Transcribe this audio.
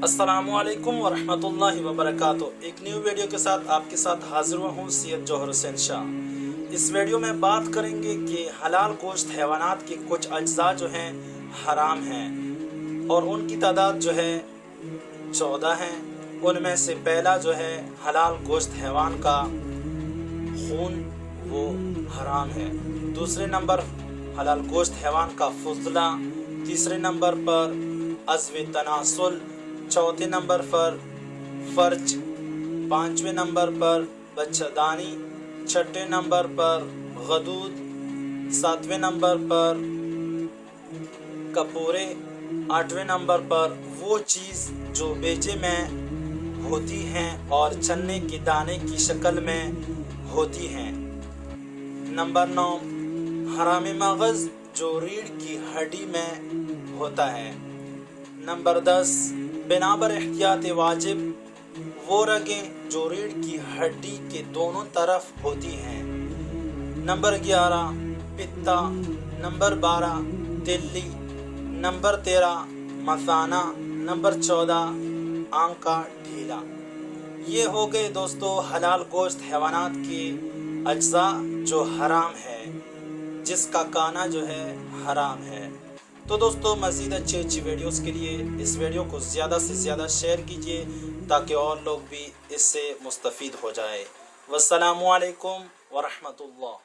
अस्सलामुअलैकुम वरहमतुल्लाहि वबरकातुहू। एक न्यू वीडियो के साथ आपके साथ हाजिर हुआ हूँ सैयद जौहर हुसैन शाह। इस वीडियो में बात करेंगे कि हलाल गोश्त हैवानात के कुछ अज्जा जो हैं हराम हैं और उनकी तादाद जो है 14 हैं। उनमें से पहला जो है हलाल गोश्त हैवान का खून वो हराम है। दूसरे नंबर हलाल गोश्त हैवान का फुजला, तीसरे नंबर पर अज़्व तनासुल, चौथे नंबर पर फर्ज, पांचवें नंबर पर बच्चादानी, छठे नंबर पर गदूद, सातवें नंबर पर कपूरे, आठवें नंबर पर वो चीज़ जो बेचे में होती हैं और चने के दाने की शक्ल में होती हैं। नंबर 9 हराम मगज़ जो रीढ़ की हड्डी में होता है। नंबर 10 बिनाबर एहतियात वाजिब वो रगें जो रीढ़ की हड्डी के दोनों तरफ होती हैं। नंबर 11 पित्ता, नंबर 12 तिल्ली, नंबर 13 मसाना, नंबर 14 आंख का ढीला। ये हो गए दोस्तों हलाल गोश्त हैवानात के अज्जा जो हराम है, जिसका खाना जो है हराम है। तो दोस्तों मज़ीद अच्छी वीडियोस के लिए इस वीडियो को ज़्यादा से ज़्यादा शेयर कीजिए ताकि और लोग भी इससे मुस्तफ़ीद हो जाए। वस्सलामु अलैकुम वरहमतुल्लाह।